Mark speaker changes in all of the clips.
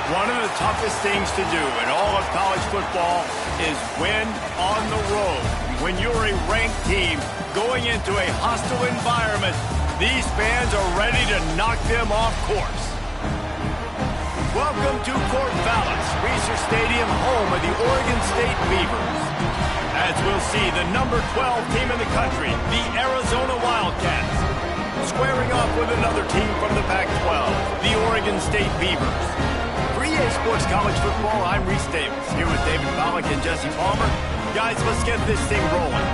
Speaker 1: One of the toughest things to do in all of college football is win on the road. When you're a ranked team going into a hostile environment, these fans are ready to knock them off course. Welcome to Corvallis, Research Stadium, home of the Oregon State Beavers. As we'll see, the number 12 team in the country, the Arizona Wildcats, squaring off with another team from the Pac-12, the Oregon State Beavers. For EA Sports College Football, I'm Reese Davis, here with David Pollack and Jesse Palmer. Guys, let's get this thing rolling.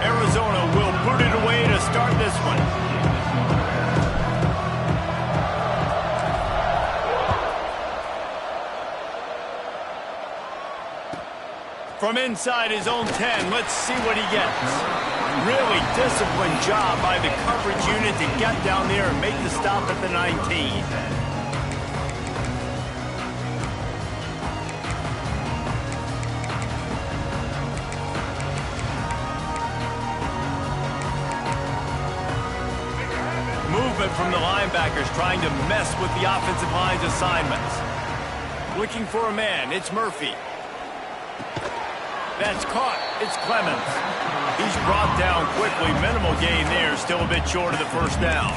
Speaker 1: Arizona will put it away to start this one. From inside his own 10, let's see what he gets. Really disciplined job by the coverage unit to get down there and make the stop at the 19. Movement from the linebackers trying to mess with the offensive line's assignments. Looking for a man, it's Murphy. That's caught. It's Clemens. He's brought down quickly. Minimal gain there. Still a bit short of the first down.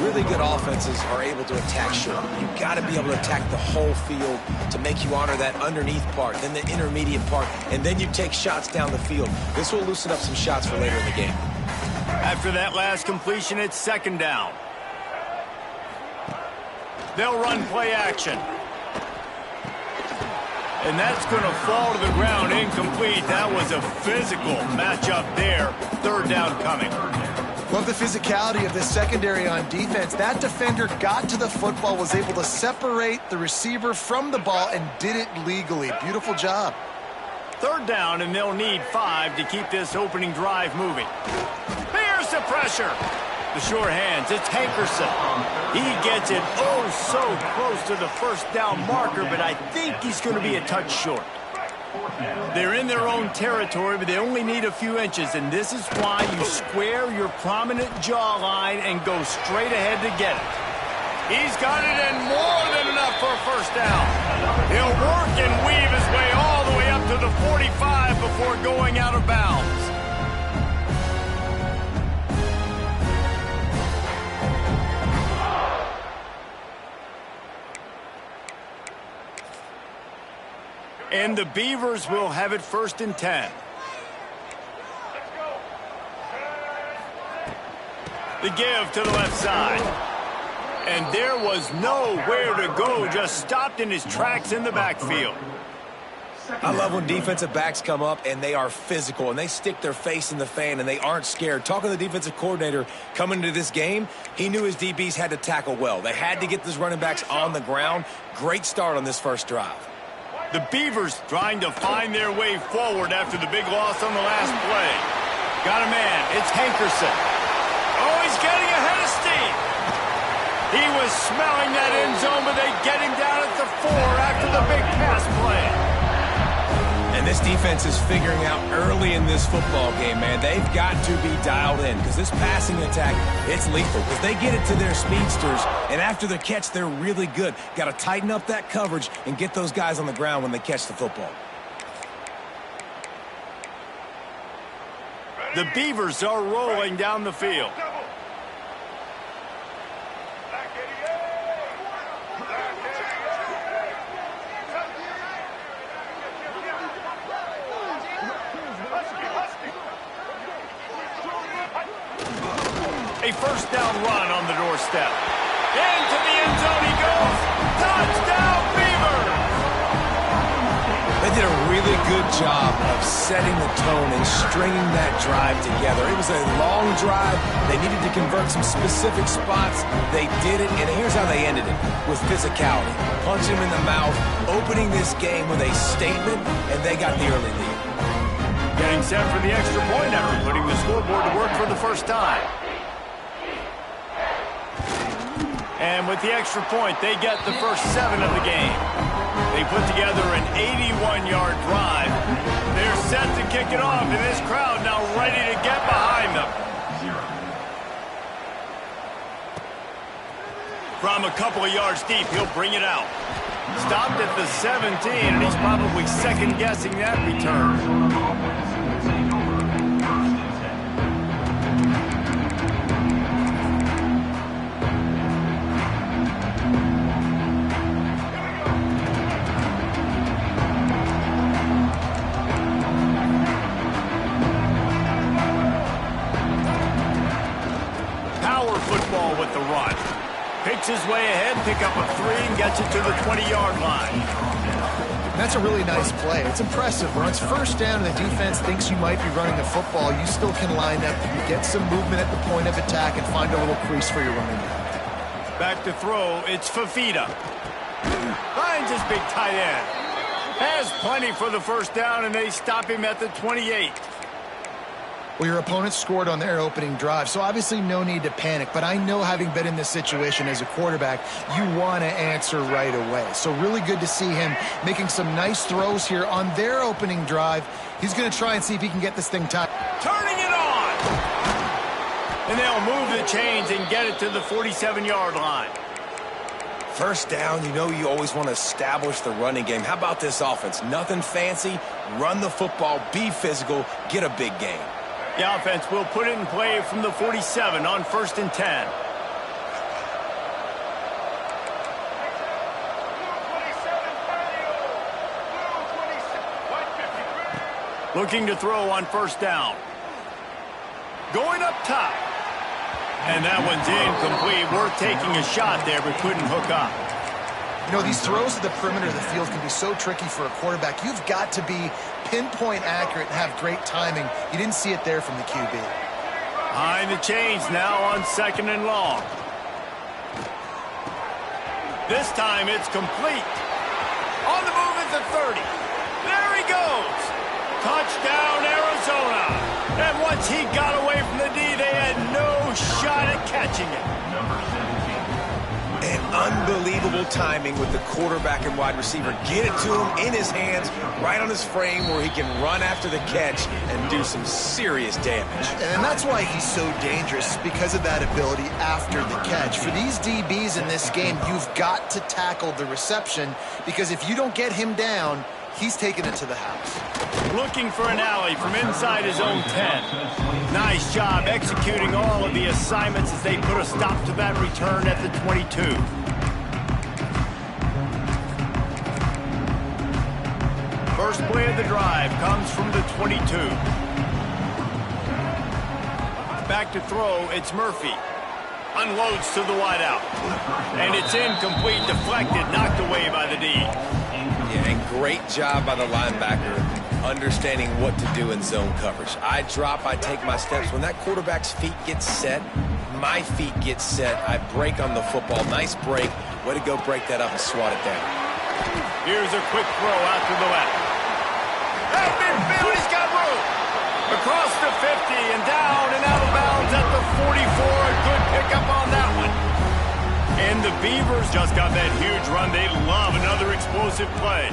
Speaker 2: Really good offenses are able to attack short. You've got to be able to attack the whole field to make you honor that underneath part, then the intermediate part, and then you take shots down the field. This will loosen up some shots for later in the game.
Speaker 1: After that last completion, it's second down. They'll run play action. And that's going to fall to the ground incomplete. That was a physical matchup there. Third down coming.
Speaker 3: Love the physicality of this secondary on defense. That defender got to the football, was able to separate the receiver from the ball, and did it legally. Beautiful job.
Speaker 1: Third down, and they'll need 5 to keep this opening drive moving. Here's the pressure. The sure hands, it's Hankerson. He gets it so close to the first down marker, but I think he's going to be a touch short. They're in their own territory, but they only need a few inches, and this is why you square your prominent jawline and go straight ahead to get it. He's got it, and more than enough for a first down. He'll work and weave his way all the way up to the 45 before going out of bounds. And the Beavers will have it first and 10. The give to the left side. And there was nowhere to go, just stopped in his tracks in the backfield.
Speaker 2: I love when defensive backs come up and they are physical and they stick their face in the fan and they aren't scared. Talking to the defensive coordinator coming into this game, he knew his DBs had to tackle well. They had to get those running backs on the ground. Great start on this first drive.
Speaker 1: The Beavers trying to find their way forward after the big loss on the last play. Got a man. It's Hankerson. Oh, he's getting ahead of steam. He was smelling that end zone, but they get him down at the 4 after the big pass play.
Speaker 2: And this defense is figuring out early in this football game, man. They've got to be dialed in because this passing attack, it's lethal because they get it to their speedsters, and after the catch, they're really good. Got to tighten up that coverage and get those guys on the ground when they catch the football.
Speaker 1: The Beavers are rolling down the field. A first down run on the doorstep. Into the end zone he goes. Touchdown, Beavers!
Speaker 2: They did a really good job of setting the tone and stringing that drive together. It was a long drive. They needed to convert some specific spots. They did it, and here's how they ended it, with physicality. Punch him in the mouth, opening this game with a statement, and they got the early lead.
Speaker 1: Getting set for the extra point after putting the scoreboard to work for the first time. And with the extra point, they get the first 7 of the game. They put together an 81-yard drive. They're set to kick it off, and this crowd now ready to get behind them. From a couple of yards deep, he'll bring it out. Stopped at the 17, and he's probably second-guessing that return. Football with the run. Picks his way ahead, pick up a 3, and gets it to the 20-yard line.
Speaker 3: That's a really nice play. It's impressive. When it's first down and the defense thinks you might be running the football, you still can line up, get some movement at the point of attack, and find a little crease for your running back.
Speaker 1: Back to throw, it's Fafita. Finds his big tight end. Has plenty for the first down, and they stop him at the 28.
Speaker 3: Well, your opponent scored on their opening drive, so obviously no need to panic. But I know, having been in this situation as a quarterback, you want to answer right away. So really good to see him making some nice throws here on their opening drive. He's going to try and see if he can get this thing tied.
Speaker 1: Turning it on! And they'll move the chains and get it to the 47-yard line.
Speaker 2: First down, you know you always want to establish the running game. How about this offense? Nothing fancy. Run the football, be physical, get a big gain.
Speaker 1: The offense will put it in play from the 47 on 1st and 10. Looking to throw on 1st down. Going up top. And that one's incomplete. Worth taking a shot there, but couldn't hook up.
Speaker 3: You know, these throws to the perimeter of the field can be so tricky for a quarterback. You've got to be pinpoint accurate and have great timing. You didn't see it there from the QB.
Speaker 1: Behind the chains now on 2nd and long. This time it's complete. On the move at the 30. There he goes. Touchdown, Arizona. And once he got away from the D, they had no shot at catching it.
Speaker 2: And unbelievable timing with the quarterback and wide receiver. Get it to him in his hands, right on his frame where he can run after the catch and do some serious damage.
Speaker 3: And that's why he's so dangerous, because of that ability after the catch. For these DBs in this game, you've got to tackle the reception, because if you don't get him down, he's taking it to the house.
Speaker 1: Looking for an alley from inside his own 10. Nice job executing all of the assignments as they put a stop to that return at the 22. First play of the drive comes from the 22. Back to throw, it's Murphy. Unloads to the wideout. And it's incomplete, deflected, knocked away by the D.
Speaker 2: Yeah, and great job by the linebacker understanding what to do in zone coverage. I drop, I take my steps. When that quarterback's feet get set, my feet get set. I break on the football. Nice break. Way to go break that up and swat it down.
Speaker 1: Here's a quick throw out to the left. At midfield, he's got room. Across the 50 and down and out of bounds at the 44. A good pickup on that one. And the Beavers just got that huge run. They love another explosive play.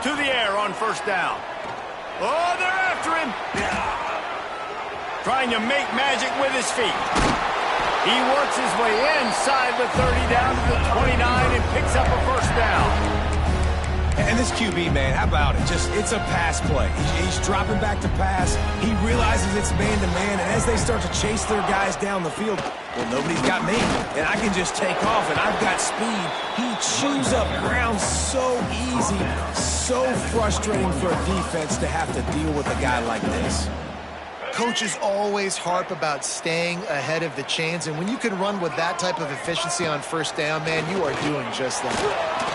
Speaker 1: To the air on 1st down. Oh, they're after him. Trying to make magic with his feet. He works his way inside the 30 down to the 29 and picks up a 1st down.
Speaker 2: And this QB, man, how about it? It's a pass play. He's dropping back to pass. He realizes it's man-to-man, and as they start to chase their guys down the field, well, nobody's got me, and I can just take off, and I've got speed. He chews up ground so easy, so frustrating for a defense to have to deal with a guy like this.
Speaker 3: Coaches always harp about staying ahead of the chains, and when you can run with that type of efficiency on 1st down, man, you are doing just that.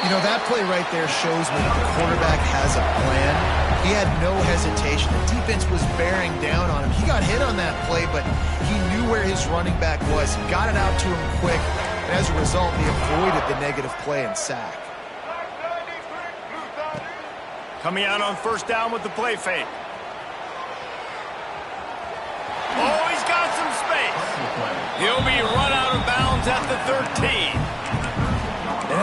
Speaker 3: You know, that play right there shows me that the quarterback has a plan. He had no hesitation. The defense was bearing down on him. He got hit on that play, but he knew where his running back was. He got it out to him quick, and as a result, he avoided the negative play and sack.
Speaker 1: Coming out on 1st down with the play fake. Oh, he's got some space. He'll be run out of bounds at the 13.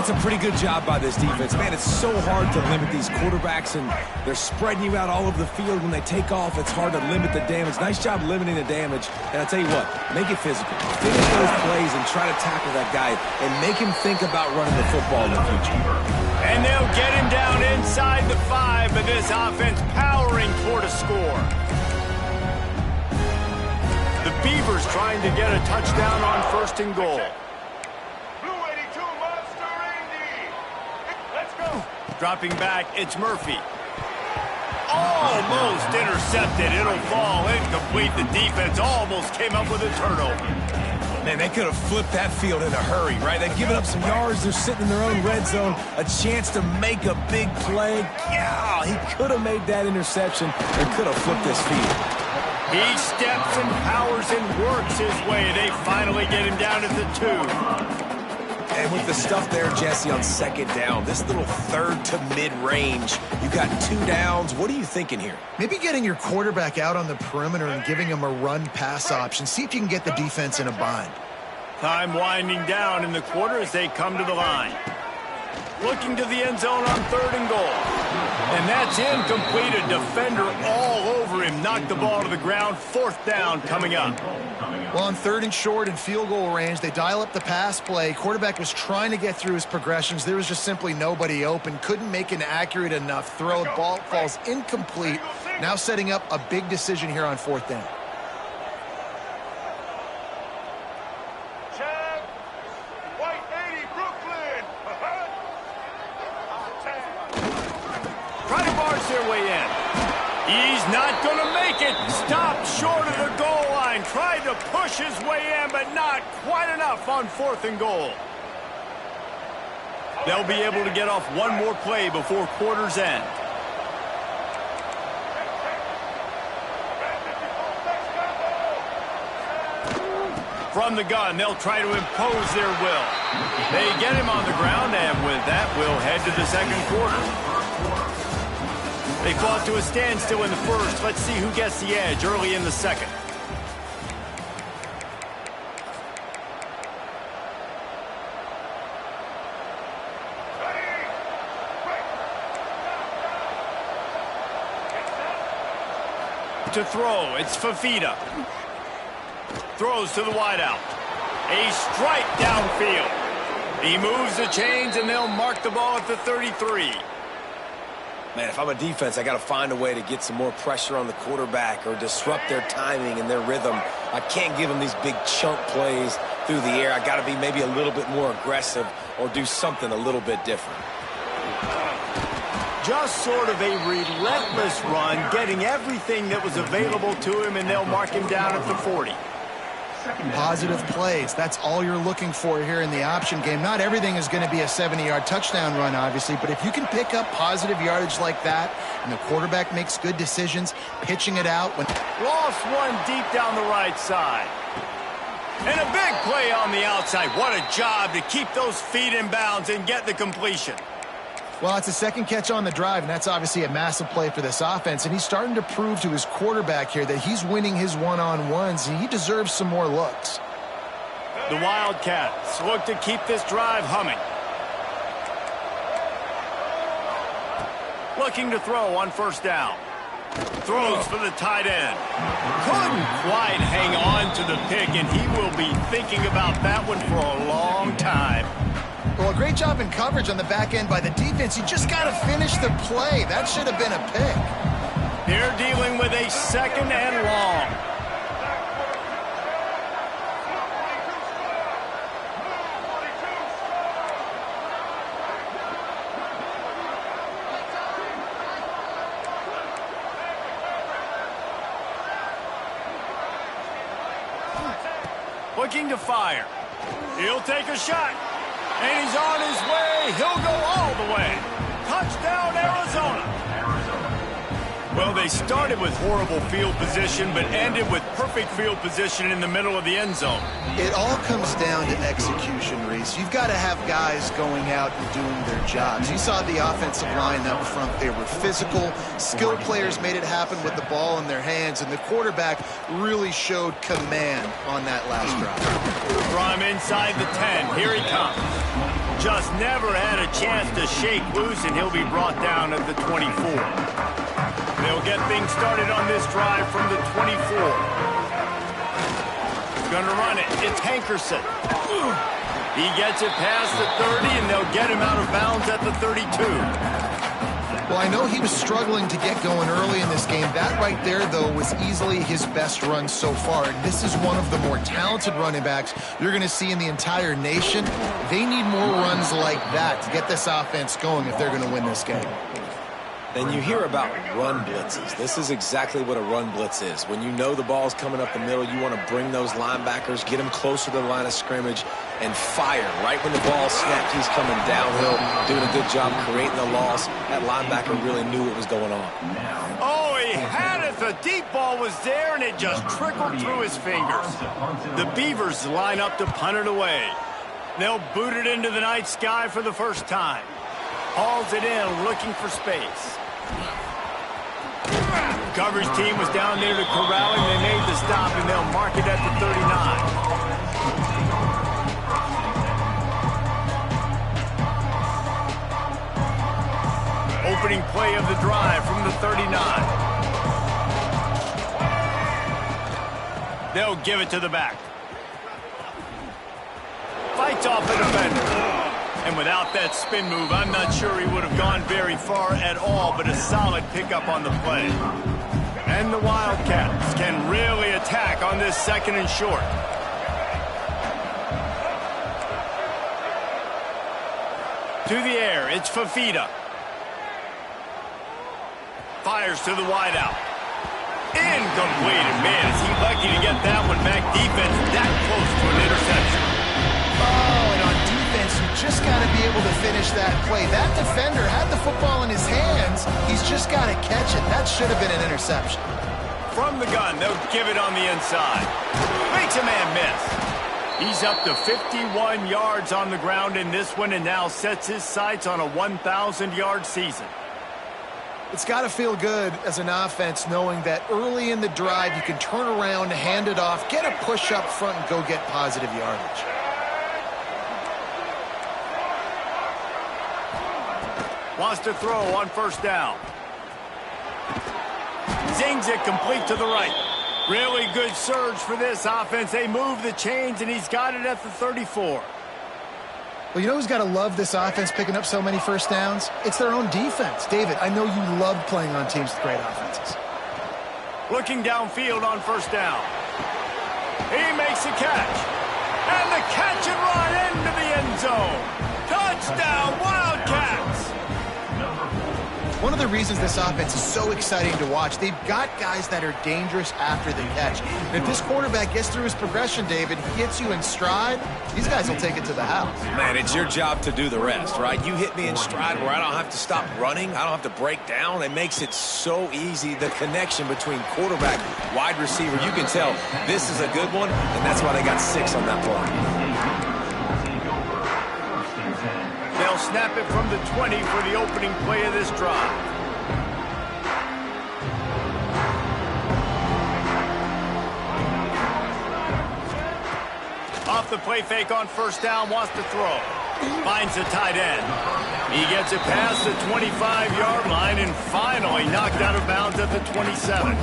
Speaker 2: That's a pretty good job by this defense. Man, it's so hard to limit these quarterbacks, and they're spreading you out all over the field. When they take off, it's hard to limit the damage. Nice job limiting the damage. And I'll tell you what, make it physical. Finish those plays and try to tackle that guy and make him think about running the football in the future.
Speaker 1: And they'll get him down inside the 5, but this offense powering toward a score. The Beavers trying to get a touchdown on 1st and goal. Dropping back, it's Murphy. Almost intercepted. It'll fall incomplete. The defense almost came up with a turnover.
Speaker 2: Man, they could have flipped that field in a hurry, right? They've given up some yards. They're sitting in their own red zone. A chance to make a big play. Yeah, he could have made that interception and could have flipped this field.
Speaker 1: He steps and powers and works his way. They finally get him down at the 2.
Speaker 2: And with the stuff there, Jesse, on 2nd down, this little 3rd to mid-range, you got 2 downs. What are you thinking here?
Speaker 3: Maybe getting your quarterback out on the perimeter and giving him a run-pass option. See if you can get the defense in a bind.
Speaker 1: Time winding down in the quarter as they come to the line. Looking to the end zone on 3rd and goal. And that's incomplete. A defender all over him. Knocked the ball to the ground. 4th down coming up.
Speaker 3: Well, on 3rd and short and field goal range, they dial up the pass play. Quarterback was trying to get through his progressions. There was just simply nobody open. Couldn't make an accurate enough throw. Ball falls incomplete. Now setting up a big decision here on 4th down.
Speaker 1: Try to barge their way in. He's not going to make it. Stopped short of the goal line. Tried to push his way in, but not quite enough on 4th and goal. They'll be able to get off one more play before quarter's end. From the gun, they'll try to impose their will. They get him on the ground, and with that, we'll head to the 2nd quarter. They fought to a standstill in the 1st. Let's see who gets the edge early in the 2nd. To throw, it's Fafita. Throws to the wideout. A strike downfield. He moves the chains, and they'll mark the ball at the 33.
Speaker 2: Man, if I'm a defense, I got to find a way to get some more pressure on the quarterback or disrupt their timing and their rhythm. I can't give them these big chunk plays through the air. I got to be maybe a little bit more aggressive or do something a little bit different.
Speaker 1: Just sort of a relentless run, getting everything that was available to him, and they'll mark him down at the 40.
Speaker 3: Positive plays. That's all you're looking for here in the option game. Not everything is going to be a 70-yard touchdown run, obviously, but if you can pick up positive yardage like that and the quarterback makes good decisions, pitching it out.
Speaker 1: Lost one deep down the right side. And a big play on the outside. What a job to keep those feet in bounds and get the completion.
Speaker 3: Well, it's a 2nd catch on the drive, and that's obviously a massive play for this offense, and he's starting to prove to his quarterback here that he's winning his one-on-ones, and he deserves some more looks.
Speaker 1: The Wildcats look to keep this drive humming. Looking to throw on 1st down. Throws for the tight end. Couldn't quite hang on to the pick, and he will be thinking about that one for a long time.
Speaker 3: Well, a great job in coverage on the back end by the defense. You just got to finish the play. That should have been a pick.
Speaker 1: They're dealing with a 2nd and long. Looking to fire. He'll take a shot. And he's on his way. He'll go all the way. Touchdown, Arizona. Well, they started with horrible field position, but ended with perfect field position in the middle of the end zone.
Speaker 3: It all comes down to execution, Reese. You've got to have guys going out and doing their jobs. You saw the offensive line up front. They were physical. Skilled players made it happen with the ball in their hands, and the quarterback really showed command on that last drive.
Speaker 1: From inside the 10, here he comes. just never had a chance to shake loose, and he'll be brought down at the 24. They'll get things started on this drive from the 24. He's going to run it. It's Hankerson. He gets it past the 30, and they'll get him out of bounds at the 32.
Speaker 3: Well, I know he was struggling to get going early in this game. That right there, though, was easily his best run so far. And this is one of the more talented running backs you're going to see in the entire nation. They need more runs like that to get this offense going if they're going to win this game.
Speaker 2: Then you hear about run blitzes. This is exactly what a run blitz is. When you know the ball's coming up the middle, you want to bring those linebackers, get them closer to the line of scrimmage, and fire. Right when the ball snapped, he's coming downhill, doing a good job creating the loss. That linebacker really knew what was going on.
Speaker 1: Oh, he had it. The deep ball was there, and it just trickled through his fingers. The Beavers line up to punt it away. They'll boot it into the night sky for the first time. Hauls it in, looking for space. Coverage team was down there to corral him. They made the stop, and they'll mark it at the 39. Opening play of the drive from the 39. They'll give it to the back. Fights off the defender. And without that spin move, I'm not sure he would have gone very far at all, but a solid pickup on the play. And the Wildcats can really attack on this second and short. To the air, it's Fafita. Fires to the wideout. Incomplete. And man, is he lucky to get that one back. Defense that close to an interception.
Speaker 3: Oh, and on defense, you just got to be able to finish that play. That defender had the football in his hands. He's just got to catch it. That should have been an interception.
Speaker 1: From the gun, they'll give it on the inside. Makes a man miss. He's up to 51 yards on the ground in this one and now sets his sights on a 1,000-yard season.
Speaker 3: It's got to feel good as an offense knowing that early in the drive you can turn around, hand it off, get a push up front, and go get positive yardage.
Speaker 1: Wants to throw on first down. Zings it complete to the right. Really good surge for this offense. They move the chains, and he's got it at the 34.
Speaker 3: Well, you know who's got to love this offense picking up so many first downs? It's their own defense. David, I know you love playing on teams with great offenses.
Speaker 1: Looking downfield on first down. He makes a catch. And the catch and run into the end zone. Touchdown, Wildcats!
Speaker 3: One of the reasons this offense is so exciting to watch, they've got guys that are dangerous after the catch. And if this quarterback gets through his progression, David, he hits you in stride, these guys will take it to the house.
Speaker 2: Man, it's your job to do the rest, right? You hit me in stride where I don't have to stop running. I don't have to break down. It makes it so easy. The connection between quarterback, wide receiver, you can tell this is a good one, and that's why they got 6 on that play.
Speaker 1: They'll snap it from the 20 for the opening play of this drive. Off the play fake on first down, wants to throw. Finds the tight end. He gets it past the 25-yard line and finally knocked out of bounds at the 27.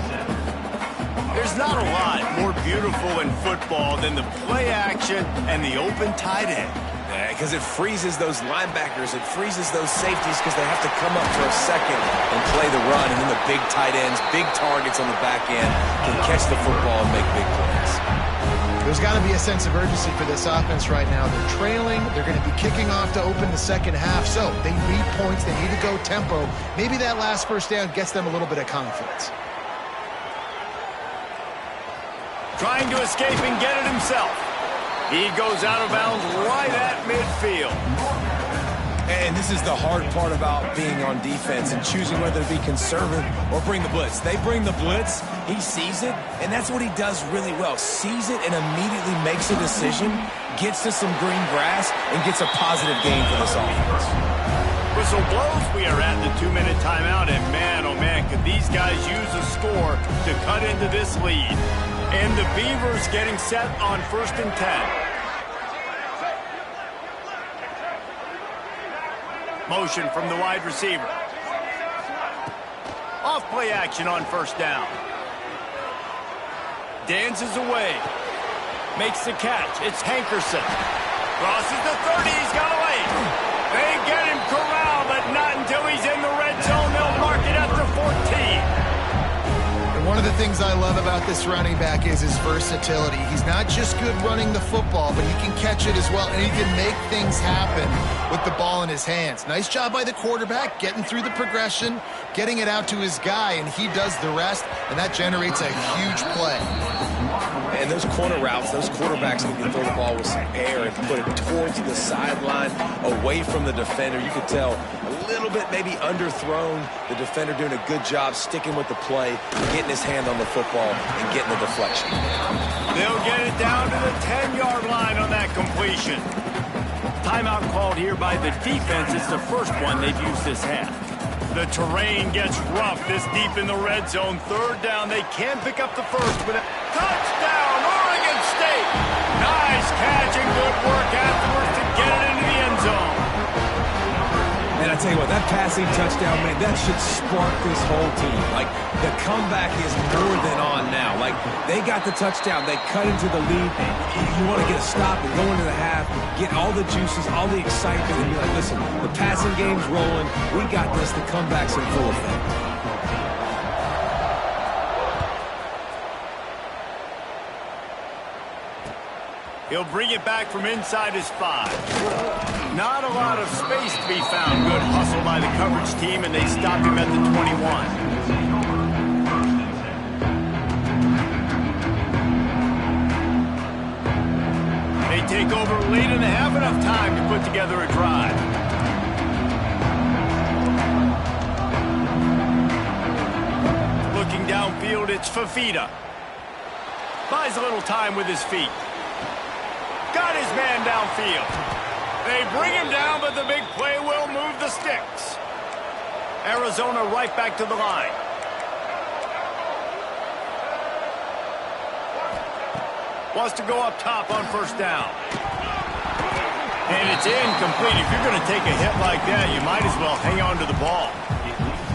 Speaker 1: There's not a lot more beautiful in football than the play action and the open tight end.
Speaker 2: Yeah, because it freezes those linebackers. It freezes those safeties because they have to come up for a second and play the run. And then the big tight ends, big targets on the back end can catch the football and make big plays.
Speaker 3: There's got to be a sense of urgency for this offense right now. They're trailing. They're going to be kicking off to open the second half. So they need points. They need to go tempo. Maybe that last first down gets them a little bit of confidence.
Speaker 1: Trying to escape and get it himself. He goes out of bounds right at midfield.
Speaker 2: And this is the hard part about being on defense and choosing whether to be conservative or bring the blitz. They bring the blitz, he sees it, and that's what he does really well. Sees it and immediately makes a decision, gets to some green grass, and gets a positive gain for this offense.
Speaker 1: Whistle blows. We are at the 2-minute timeout, and man, oh man, could these guys use a score to cut into this lead. And the Beavers getting set on 1st and 10. Motion from the wide receiver. Off play action on first down. Dances away. Makes the catch. It's Hankerson. Crosses the 30. He's got away. They get him corralled, but not until he's in the red zone. They'll mark it at the 14.
Speaker 3: One of the things I love about this running back is his versatility. He's not just good running the football, but he can catch it as well, and he can make things happen with the ball in his hands. Nice job by the quarterback, getting through the progression, getting it out to his guy, and he does the rest, and that generates a huge play.
Speaker 2: And those corner routes, those quarterbacks need to throw the ball with some air and put it towards the sideline, away from the defender. You could tell a little bit maybe underthrown. The defender doing a good job sticking with the play, getting his hand on the football, and getting the deflection.
Speaker 1: They'll get it down to the 10-yard line on that completion. Timeout called here by the defense. It's the first one they've used this half. The terrain gets rough this deep in the red zone. Third down. They can pick up the first with a touchdown, Oregon State. Nice catch and good work afterwards to get it into the end zone.
Speaker 2: And I tell you what, that passing touchdown, man, that should spark this whole team. Like, the comeback is more than on now. Like, they got the touchdown. They cut into the lead. You want to get a stop and go into the half, get all the juices, all the excitement, and be like, listen, the passing game's rolling. We got this. The comeback's in full effect.
Speaker 1: He'll bring it back from inside his 5. Not a lot of space to be found. Good hustle by the coverage team, and they stop him at the 21. They take over late and have enough time to put together a drive. Looking downfield, it's Fafita. Buys a little time with his feet. Got his man downfield. They bring him down, but the big play will move the sticks. Arizona right back to the line. Wants to go up top on first down. And it's incomplete. If you're going to take a hit like that, you might as well hang on to the ball.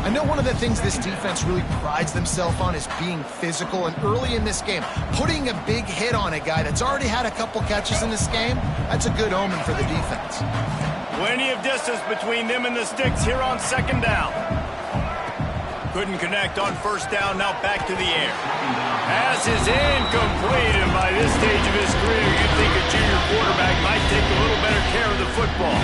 Speaker 3: I know one of the things this defense really prides themselves on is being physical, and early in this game, putting a big hit on a guy that's already had a couple catches in this game, that's a good omen for the defense.
Speaker 1: Plenty of distance between them and the sticks here on second down. Couldn't connect on first down, now back to the air. Pass is incomplete, and by this stage of his career, you'd think a junior quarterback might take a little better care of the football.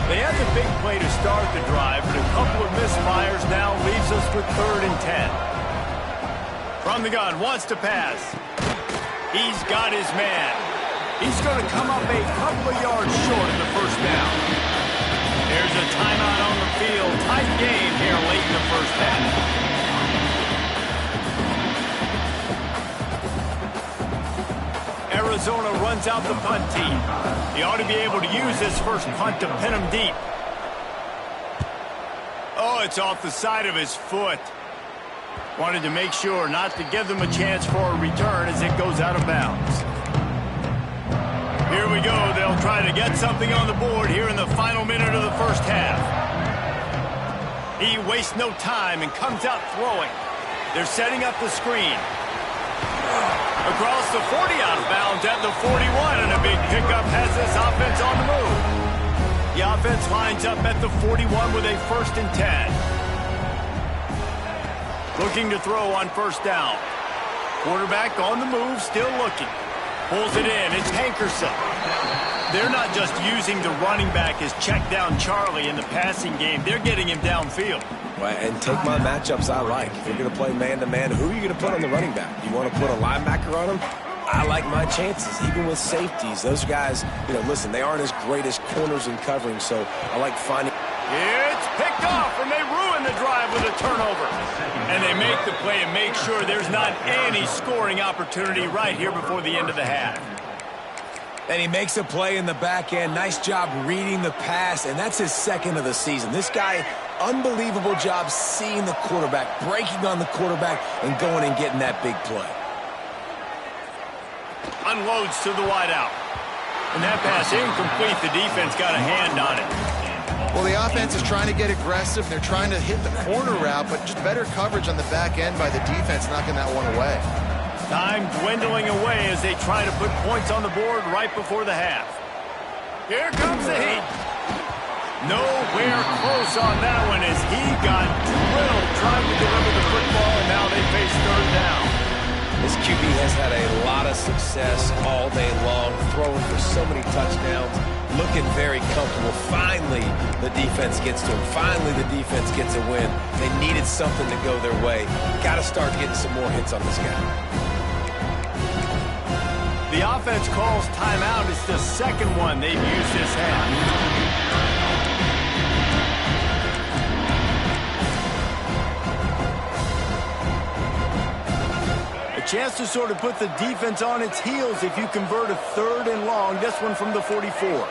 Speaker 1: They had the big play to start the drive, but a couple of misfires now leaves us with 3rd and 10. From the gun, wants to pass. He's got his man. He's going to come up a couple of yards short of the first down. There's a timeout on the field. Tight game here late in the first half. Arizona runs out the punt team. He ought to be able to use this first punt to pin him deep. Oh, it's off the side of his foot. Wanted to make sure not to give them a chance for a return as it goes out of bounds. Here we go. They'll try to get something on the board here in the final minute of the first half. He wastes no time and comes out throwing. They're setting up the screen. Across the 40 out of bounds at the 41, and a big pickup has this offense on the move. The offense lines up at the 41 with a 1st and 10. Looking to throw on first down. Quarterback on the move, still looking. Pulls it in, it's Hankerson. They're not just using the running back as check down Charlie in the passing game. They're getting him downfield.
Speaker 2: And take my matchups I like. If you're going to play man-to-man, who are you going to put on the running back? You want to put a linebacker on him? I like my chances, even with safeties. Those guys, listen, they aren't as great as corners and covering, so I like finding...
Speaker 1: It's picked off, and they ruin the drive with a turnover. And they make the play and make sure there's not any scoring opportunity right here before the end of the half.
Speaker 2: And he makes a play in the back end. Nice job reading the pass, and that's his 2nd of the season. This guy, unbelievable job seeing the quarterback, breaking on the quarterback, and going and getting that big play.
Speaker 1: Unloads to the wideout. And that pass incomplete. The defense got a hand on it.
Speaker 3: Well, the offense is trying to get aggressive. They're trying to hit the corner route, but just better coverage on the back end by the defense, knocking that one away.
Speaker 1: Time dwindling away as they try to put points on the board right before the half. Here comes the heat. Nowhere close on that one as he got drilled trying to deliver the football, and now they face third down.
Speaker 2: This QB has had a lot of success all day long, throwing for so many touchdowns, looking very comfortable. Finally, the defense gets to him. Finally, the defense gets a win. They needed something to go their way. Got to start getting some more hits on this guy.
Speaker 1: The offense calls timeout. It's the second one they've used this half. Chance to sort of put the defense on its heels if you convert a third and long. This one from the 44.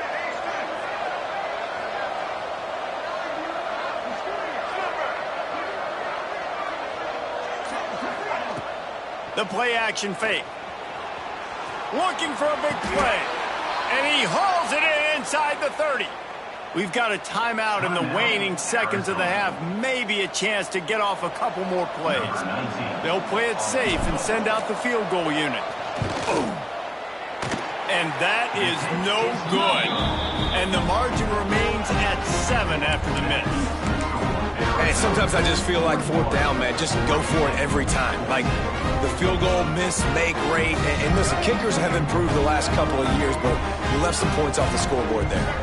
Speaker 1: The play action fake. Looking for a big play. And he hauls it in inside the 30. We've got a timeout in the waning seconds of the half. Maybe a chance to get off a couple more plays. They'll play it safe and send out the field goal unit. And that is no good. And the margin remains at 7 after the miss.
Speaker 2: Hey, sometimes I just feel like fourth down, man. Just go for it every time. Like the field goal, miss, make, rate. And listen, kickers have improved the last couple of years, but you left some points off the scoreboard there.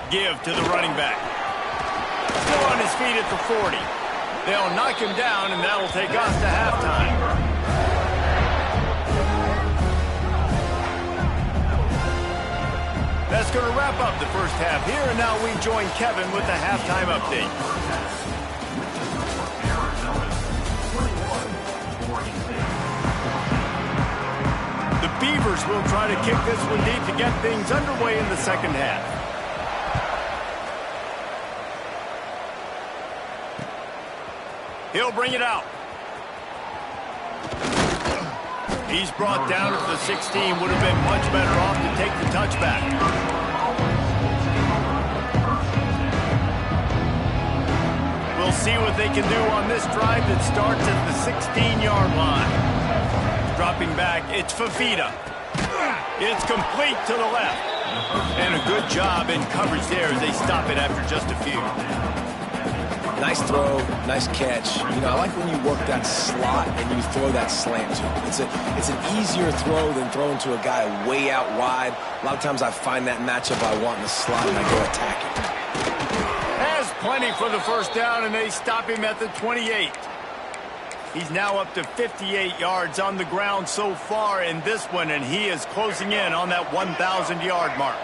Speaker 1: Give to the running back. Still on his feet at the 40. They'll knock him down, and that'll take us to halftime. That's going to wrap up the first half here, and now we join Kevin with the halftime update. The Beavers will try to kick this one deep to get things underway in the second half. He'll bring it out. He's brought down at the 16. Would have been much better off to take the touchback. We'll see what they can do on this drive that starts at the 16-yard line. Dropping back, it's Fafita. It's complete to the left. And a good job in coverage there as they stop it after just a few.
Speaker 2: Nice throw, nice catch. You know, I like when you work that slot and you throw that slant to him. It's an easier throw than throwing to a guy way out wide. A lot of times I find that matchup I want in the slot and I go attack it.
Speaker 1: Has plenty for the first down, and they stop him at the 28. He's now up to 58 yards on the ground so far in this one, and he is closing in on that 1,000-yard mark.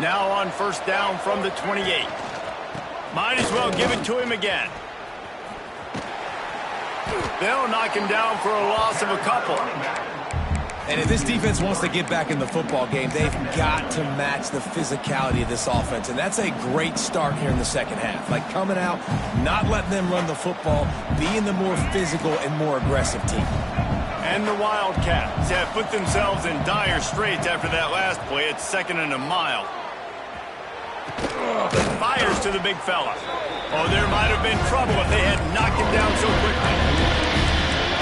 Speaker 1: Now on first down from the 28. Might as well give it to him again. They'll knock him down for a loss of a couple.
Speaker 2: And if this defense wants to get back in the football game, they've got to match the physicality of this offense. And that's a great start here in the second half. Like coming out, not letting them run the football, being the more physical and more aggressive team.
Speaker 1: And the Wildcats have put themselves in dire straits after that last play. It's 2nd and a mile. Fires to the big fella. Oh, there might have been trouble if they had knocked him down so quickly.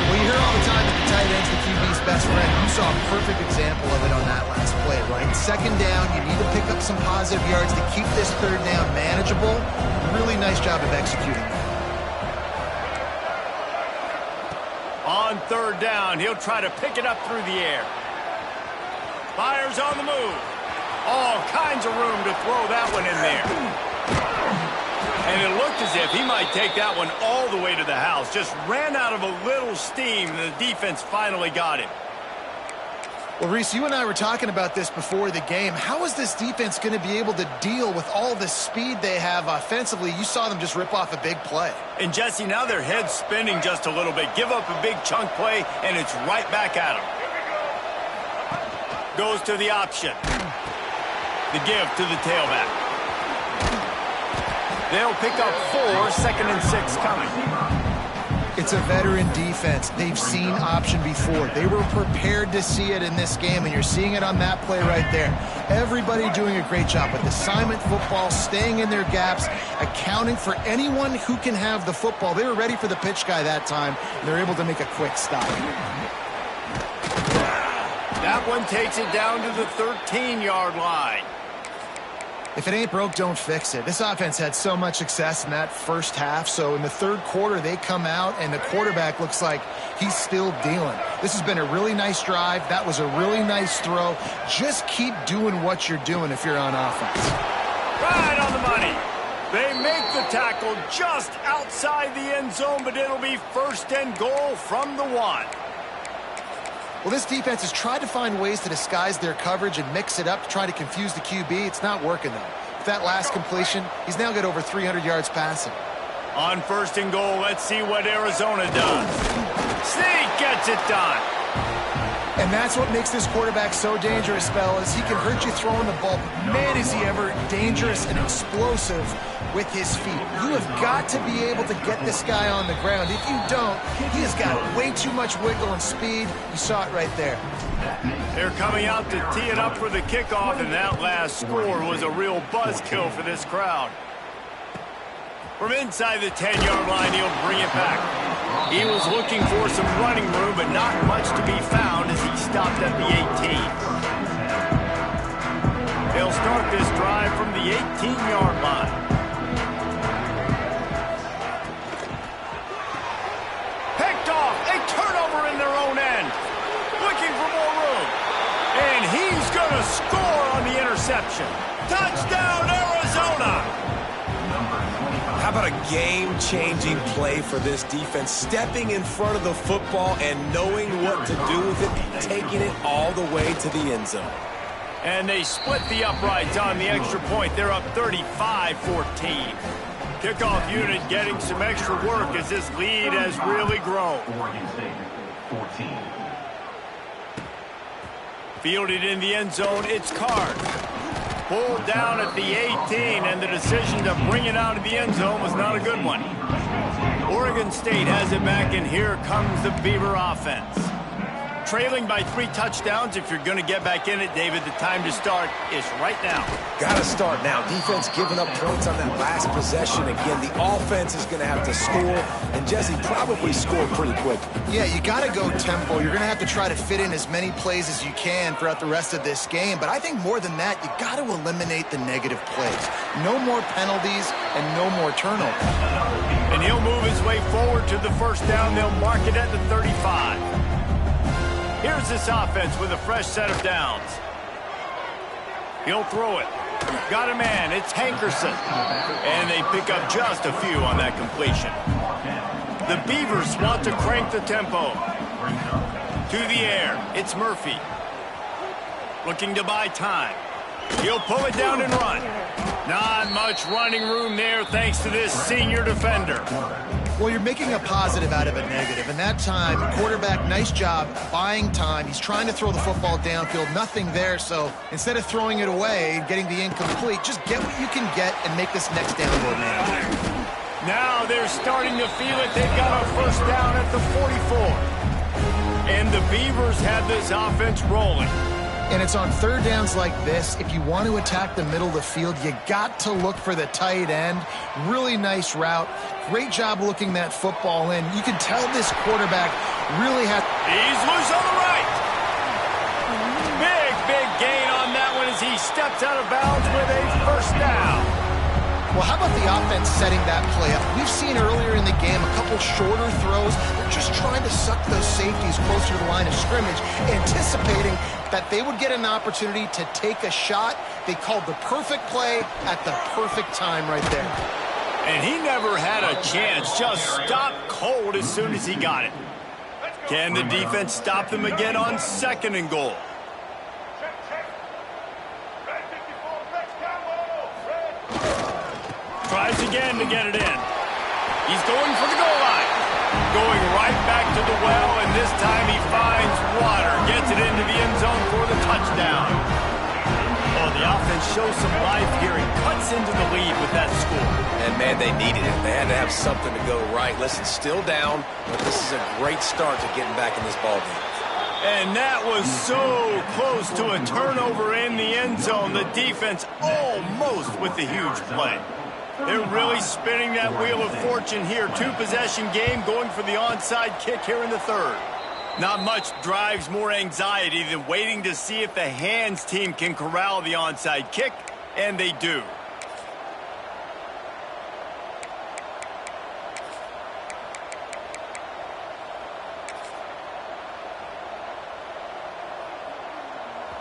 Speaker 3: Well, you hear all the time that the tight end's the QB's best friend. You saw a perfect example of it on that last play, right? 2nd down, you need to pick up some positive yards to keep this 3rd down manageable. Really nice job of executing that.
Speaker 1: On 3rd down, he'll try to pick it up through the air. Fires on the move. All kinds of room to throw that one in there. And it looked as if he might take that one all the way to the house. Just ran out of a little steam, and the defense finally got him.
Speaker 3: Well, Reese, you and I were talking about this before the game. How is this defense going to be able to deal with all the speed they have offensively? You saw them just rip off a big play.
Speaker 1: And, Jesse, now their head's spinning just a little bit. Give up a big chunk play, and it's right back at them. Goes to the option. The give to the tailback. They'll pick up 4, 2nd and 6 coming.
Speaker 3: It's a veteran defense. They've seen option before. They were prepared to see it in this game, and you're seeing it on that play right there. Everybody doing a great job with assignment football, staying in their gaps, accounting for anyone who can have the football. They were ready for the pitch guy that time, and they're able to make a quick stop.
Speaker 1: That one takes it down to the 13-yard line.
Speaker 3: If it ain't broke, don't fix it. This offense had so much success in that first half, so in the third quarter, they come out, and the quarterback looks like he's still dealing. This has been a really nice drive. That was a really nice throw. Just keep doing what you're doing if you're on offense.
Speaker 1: Right on the money. They make the tackle just outside the end zone, but it'll be 1st and goal from the 1.
Speaker 3: Well, this defense has tried to find ways to disguise their coverage and mix it up to try to confuse the QB. It's not working, though. With that last completion, he's now got over 300 yards passing.
Speaker 1: On 1st and goal, let's see what Arizona does. Sneak gets it done.
Speaker 3: And that's what makes this quarterback so dangerous, fellas. He can hurt you throwing the ball. Man, is he ever dangerous and explosive with his feet. You have got to be able to get this guy on the ground. If you don't, he has got way too much wiggle and speed. You saw it right there.
Speaker 1: They're coming out to tee it up for the kickoff, and that last score was a real buzzkill for this crowd. From inside the 10-yard line, he'll bring it back. He was looking for some running room, but not much to be found as he stopped at the 18. They'll start this drive from the 18-yard line. Picked off, a turnover in their own end. Looking for more room. And he's going to score on the interception. Touchdown, Arizona!
Speaker 2: How about a game-changing play for this defense? Stepping in front of the football and knowing what to do with it, taking it all the way to the end zone.
Speaker 1: And they split the uprights on the extra point. They're up 35-14. Kickoff unit getting some extra work as this lead has really grown. Fielded in the end zone, it's Card. Pulled down at the 18, and the decision to bring it out of the end zone was not a good one. Oregon State has it back, and here comes the Beaver offense. Trailing by 3 touchdowns. If you're going to get back in it, David, the time to start is right now.
Speaker 2: Got to start now. Defense giving up points on that last possession. Again, the offense is going to have to score, and Jesse probably scored pretty quick.
Speaker 3: Yeah, you got to go tempo. You're going to have to try to fit in as many plays as you can throughout the rest of this game. But I think more than that, you got to eliminate the negative plays. No more penalties and no more turnovers.
Speaker 1: And he'll move his way forward to the first down. They'll mark it at the 35. Here's this offense with a fresh set of downs. He'll throw it. Got a man. It's Hankerson. And they pick up just a few on that completion. The Beavers want to crank the tempo. To the air. It's Murphy. Looking to buy time. He'll pull it down and run. Not much running room there thanks to this senior defender.
Speaker 3: Well, you're making a positive out of a negative. And that time, quarterback, nice job buying time. He's trying to throw the football downfield. Nothing there. So instead of throwing it away, getting the incomplete, just get what you can get and make this next down more manageable.
Speaker 1: Now they're starting to feel it. They've got a first down at the 44. And the Beavers have this offense rolling.
Speaker 3: And it's on third downs like this. If you want to attack the middle of the field, you got to look for the tight end. Really nice route. Great job looking that football in. You can tell this quarterback really has...
Speaker 1: He's loose on the right. Big gain on that one as he steps out of bounds with a first down.
Speaker 3: Well, how about the offense setting that play up? We've seen earlier in the game a couple shorter throws. They're just trying to suck those safeties closer to the line of scrimmage, anticipating that they would get an opportunity to take a shot. They called the perfect play at the perfect time right there.
Speaker 1: And he never had a chance, just stopped cold as soon as he got it. Can the defense stop them again on 2nd and goal? Tries again to get it in. He's going for the goal line. Going right back to the well, and this time he finds water. Gets it into the end zone for the touchdown. Oh, the offense shows some life here and cuts into the lead with that score.
Speaker 2: And, man, they needed it. They had to have something to go right. Listen, still down, but this is a great start to getting back in this ballgame.
Speaker 1: And that was so close to a turnover in the end zone. The defense almost with the huge play. They're really spinning that wheel of fortune here. Two-possession game going for the onside kick here in the third. Not much drives more anxiety than waiting to see if the hands team can corral the onside kick, and they do.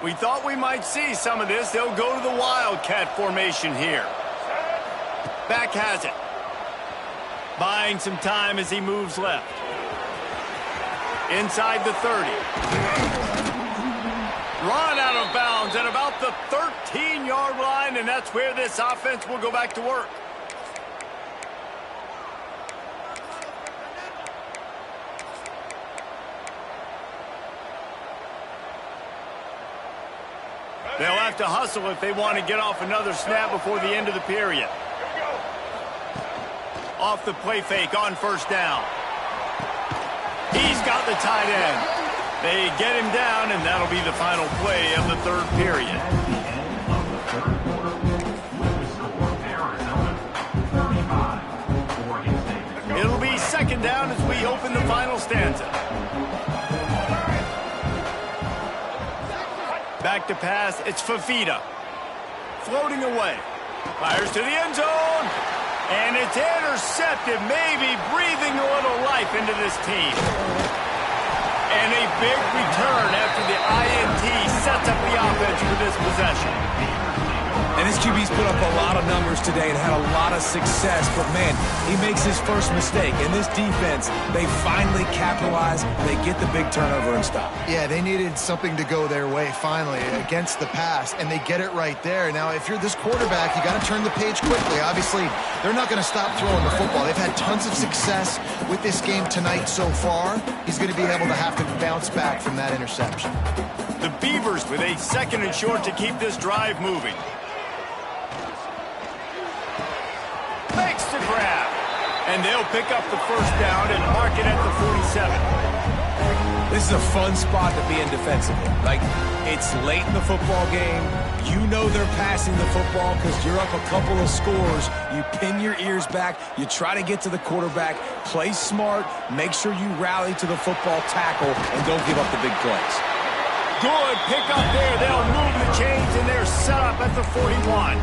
Speaker 1: We thought we might see some of this. They'll go to the Wildcat formation here. Back has it. Buying some time as he moves left. Inside the 30. Run out of bounds at about the 13-yard line, and that's where this offense will go back to work. They'll have to hustle if they want to get off another snap before the end of the period. Off the play fake on first down. He's got the tight end. They get him down, and that'll be the final play of the third period. It'll be second down as we open the final stanza. Back to pass, it's Fafita. Floating away. Fires to the end zone. And it's intercepted, maybe breathing a little life into this team. And a big return after the INT sets up the offense for this possession.
Speaker 2: And this QB's put up a lot of numbers today and had a lot of success. But, man, he makes his first mistake. And this defense, they finally capitalize. They get the big turnover and stop.
Speaker 3: Yeah, they needed something to go their way finally against the pass, and they get it right there. Now, if you're this quarterback, you got to turn the page quickly. Obviously, they're not going to stop throwing the football. They've had tons of success with this game tonight so far. He's going to be able to have to bounce back from that interception.
Speaker 1: The Beavers with a second and short to keep this drive moving. Makes the grab. And they'll pick up the first down and mark it at the 47.
Speaker 2: This is a fun spot to be in defensively. Like, it's late in the football game. You know they're passing the football because you're up a couple of scores. You pin your ears back. You try to get to the quarterback. Play smart. Make sure you rally to the football tackle and don't give up the big plays.
Speaker 1: Good pick up there. They'll move the chains, and they're set up at the 41.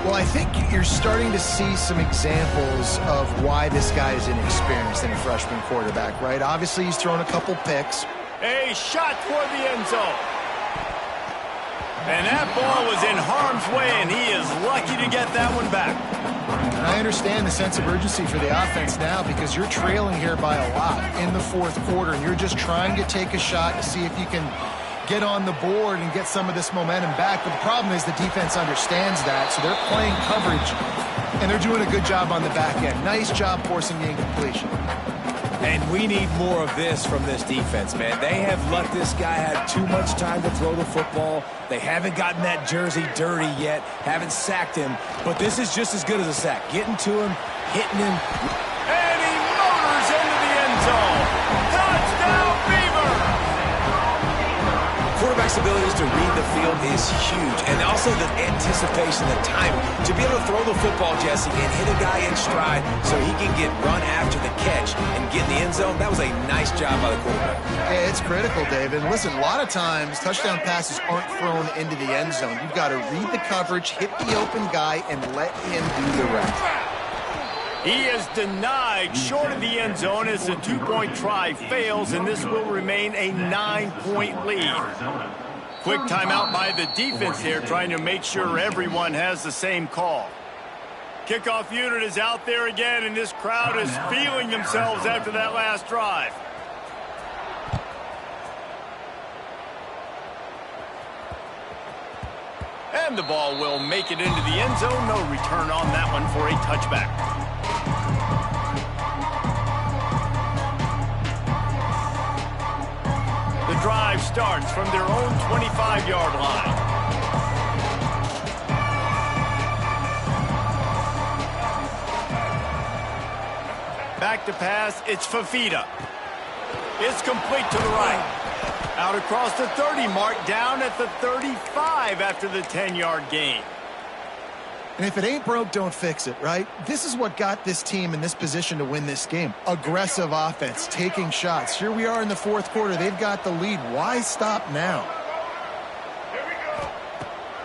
Speaker 3: Well, I think you're starting to see some examples of why this guy is inexperienced in a freshman quarterback, right? Obviously, he's thrown a couple picks.
Speaker 1: A shot toward the end zone. And that ball was in harm's way, and he is lucky to get that one back.
Speaker 3: And I understand the sense of urgency for the offense now because you're trailing here by a lot in the fourth quarter, and you're just trying to take a shot to see if you can get on the board and get some of this momentum back. But the problem is the defense understands that, so they're playing coverage, and they're doing a good job on the back end. Nice job forcing the incompletion.
Speaker 2: And we need more of this from this defense, man. They have let this guy have too much time to throw the football. They haven't gotten that jersey dirty yet, haven't sacked him. But this is just as good as a sack. Getting to him, hitting him.
Speaker 1: And he motors into the end zone. Touchdown, Beaver!
Speaker 2: Quarterback's abilities to read the field is huge. And also the anticipation, the timing. To be able to throw the football, Jesse, and hit a guy in stride so he can get run after the catch and get in the end zone, that was a nice job by the quarterback.
Speaker 3: Yeah, it's critical, Dave. And listen, a lot of times touchdown passes aren't thrown into the end zone. You've got to read the coverage, hit the open guy, and let him do the rest.
Speaker 1: He is denied short of the end zone as the two-point try fails, and this will remain a 9-point lead. Quick timeout by the defense here, trying to make sure everyone has the same call. Kickoff unit is out there again, and this crowd is feeling themselves after that last drive. And the ball will make it into the end zone. No return on that one for a touchback. The drive starts from their own 25-yard line. Back to pass, it's Fafita. It's complete to the right. Out across the 30 mark, down at the 35 after the 10-yard gain.
Speaker 3: And if it ain't broke, don't fix it, right? This is what got this team in this position to win this game. Aggressive offense, taking shots. Here we are in the fourth quarter. They've got the lead. Why stop now?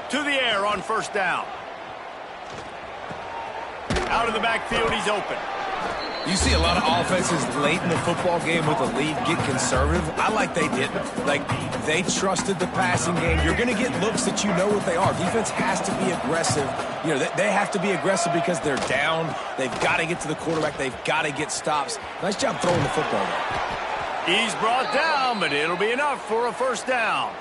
Speaker 1: To the air on first down. Out of the backfield, he's open.
Speaker 2: You see a lot of offenses late in the football game with a lead get conservative. I like they didn't. Like, they trusted the passing game. You're going to get looks that you know what they are. Defense has to be aggressive. You know, they have to be aggressive because they're down. They've got to get to the quarterback. They've got to get stops. Nice job throwing the football there.
Speaker 1: He's brought down, but it'll be enough for a first down.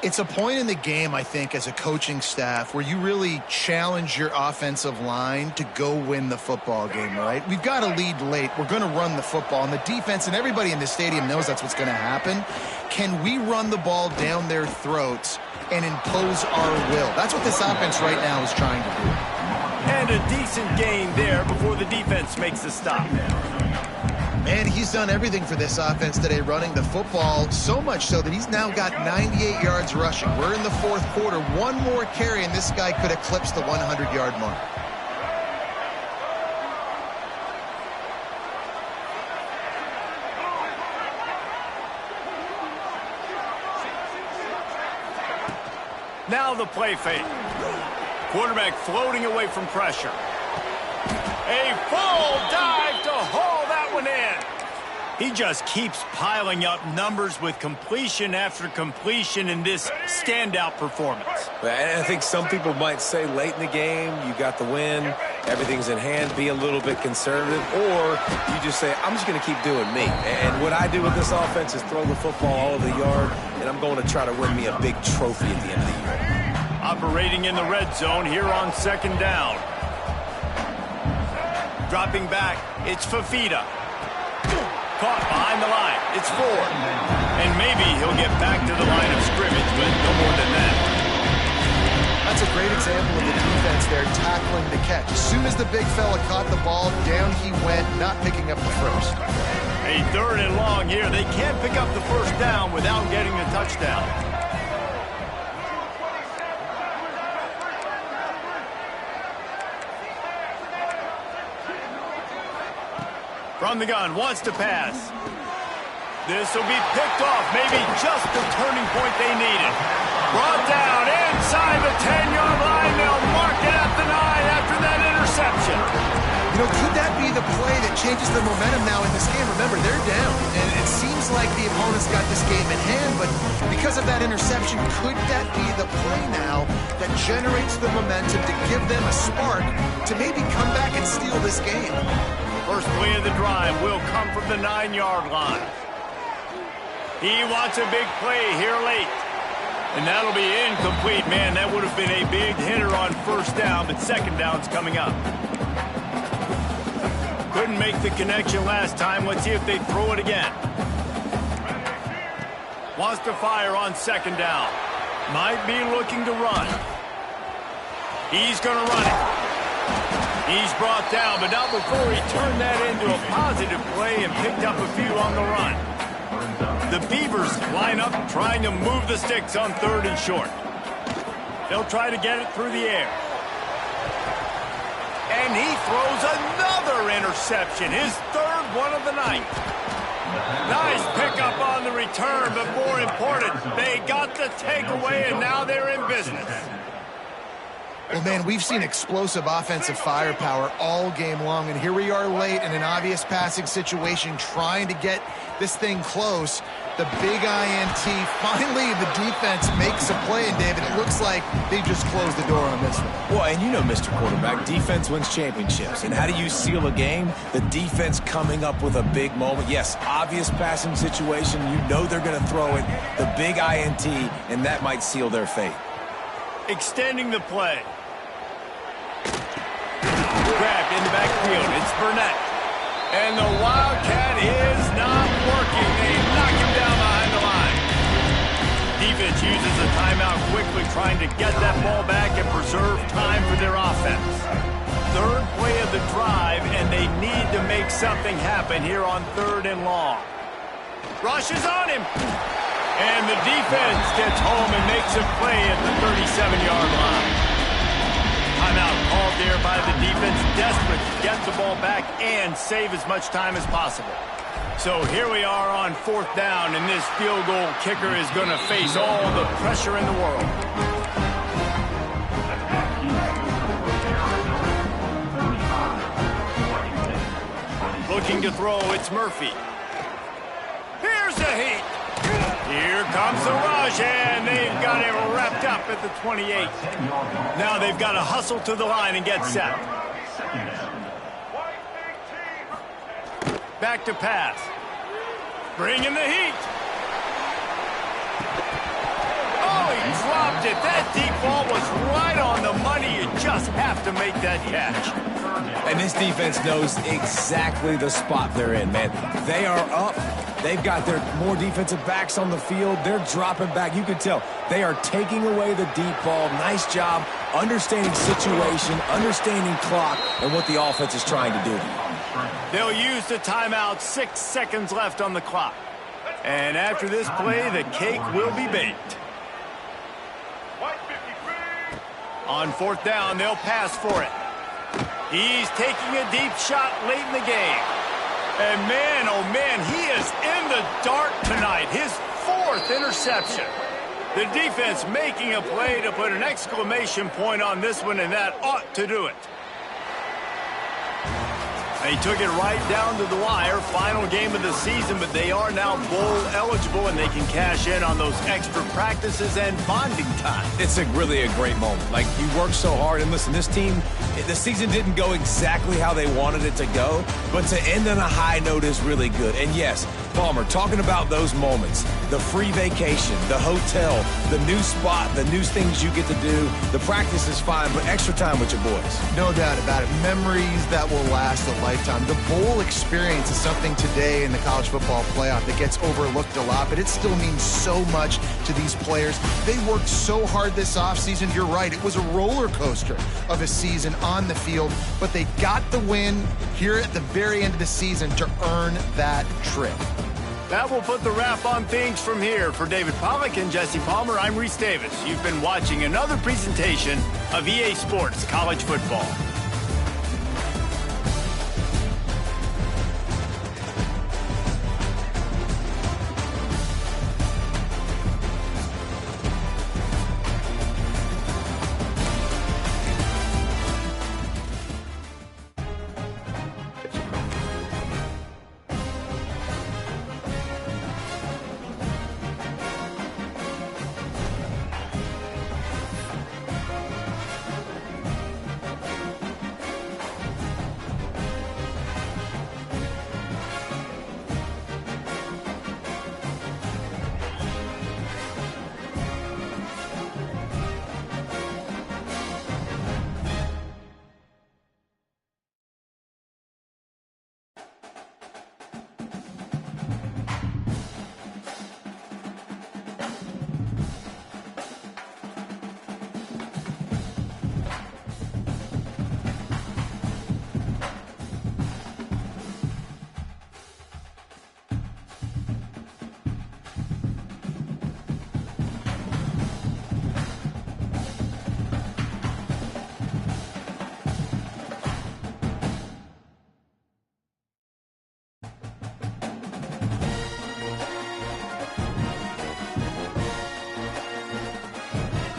Speaker 3: It's a point in the game, I think, as a coaching staff where you really challenge your offensive line to go win the football game, right? We've got a lead late. We're going to run the football. And the defense and everybody in the stadium knows that's what's going to happen. Can we run the ball down their throats and impose our will? That's what this offense right now is trying to do.
Speaker 1: And a decent gain there before the defense makes the stop.
Speaker 3: Man, he's done everything for this offense today, running the football, so much so that he's now got 98 yards rushing. We're in the fourth quarter. One more carry, and this guy could eclipse the 100-yard mark.
Speaker 1: Now the play fake. Quarterback floating away from pressure. A full dive to haul that one in. He just keeps piling up numbers with completion after completion in this standout performance.
Speaker 2: And I think some people might say late in the game, you got the win, everything's in hand, be a little bit conservative, or you just say, I'm just going to keep doing me. And what I do with this offense is throw the football all over the yard, and I'm going to try to win me a big trophy at the end of the year.
Speaker 1: Operating in the red zone here on second down. Dropping back, it's Fafita. Caught behind the line, it's Ford. And maybe he'll get back to the line of scrimmage, but no more than that.
Speaker 3: That's a great example of the defense there, tackling the catch. As soon as the big fella caught the ball, down he went, not picking up the first.
Speaker 1: A third and long here. They can't pick up the first down without getting the touchdown. From the gun, wants to pass. This will be picked off, maybe just the turning point they needed. Brought down inside the 10-yard line. They'll mark it at the 9 after that interception.
Speaker 3: You know, could that be the play that changes the momentum now in this game? Remember, they're down, and it seems like the opponent's got this game in hand, but because of that interception, could that be the play now that generates the momentum to give them a spark to maybe come back and steal this game?
Speaker 1: First play of the drive will come from the 9-yard line. He wants a big play here late. And that'll be incomplete. Man, that would have been a big hitter on first down, but second down's coming up. Couldn't make the connection last time. Let's see if they throw it again. Wants to fire on second down. Might be looking to run. He's going to run it. He's brought down, but not before he turned that into a positive play and picked up a few on the run. The Beavers line up trying to move the sticks on third and short. They'll try to get it through the air. And he throws another interception, his third one of the night. Nice pickup on the return, but more important, they got the takeaway, and now they're in business.
Speaker 3: Well, man, we've seen explosive offensive firepower all game long, and here we are late in an obvious passing situation trying to get this thing close. The big INT, finally the defense makes a play, and David, it looks like they just closed the door on this one.
Speaker 2: Well, and you know, Mr. Quarterback, defense wins championships. And how do you seal a game? The defense coming up with a big moment. Yes, obvious passing situation. You know they're going to throw it. The big INT, and that might seal their fate.
Speaker 1: Extending the play. Grabbed in the backfield. It's Burnett. And the Wildcat is not working. They knock him down behind the line. Defense uses a timeout quickly, trying to get that ball back and preserve time for their offense. Third play of the drive, and they need to make make something happen here on 3rd and long. Rushes on him. And the defense gets home and makes a play at the 37-yard line. Timeout called there by the defense, desperate to get the ball back and save as much time as possible. So here we are on 4th down, and this field goal kicker is going to face all the pressure in the world. Looking to throw, it's Murphy. Here's the heat. Here comes the rush, and they've got it wrapped up at the 28. Now they've got to hustle to the line and get set. Back to pass. Bring in the heat. Oh, he dropped it. That deep ball was right on the money. You just have to make that catch.
Speaker 2: And this defense knows exactly the spot they're in, man. They are up. They've got their more defensive backs on the field. They're dropping back. You can tell they are taking away the deep ball. Nice job understanding situation, understanding clock, and what the offense is trying to do.
Speaker 1: They'll use the timeout. 6 seconds left on the clock. And after this play, the cake will be baked. On 4th down, they'll pass for it. He's taking a deep shot late in the game. And man, oh man, he is in the dark tonight. His 4th interception. The defense making a play to put an exclamation point on this one, and that ought to do it. They took it right down to the wire. Final game of the season, but they are now bowl eligible, and they can cash in on those extra practices and bonding time.
Speaker 2: It's really a great moment. Like, you work so hard, and listen, this team, the season didn't go exactly how they wanted it to go, but to end on a high note is really good. And yes, Palmer, talking about those moments, the free vacation, the hotel, the new spot, the new things you get to do, the practice is fine, but extra time with your boys.
Speaker 3: No doubt about it. Memories that will last a lifetime. The bowl experience is something today in the college football playoff that gets overlooked a lot, but it still means so much to these players. They worked so hard this offseason. You're right. It was a roller coaster of a season on the field, but they got the win here at the very end of the season to earn that trip.
Speaker 1: That will put the wrap on things from here. For David Pollack and Jesse Palmer, I'm Reese Davis. You've been watching another presentation of EA Sports College Football.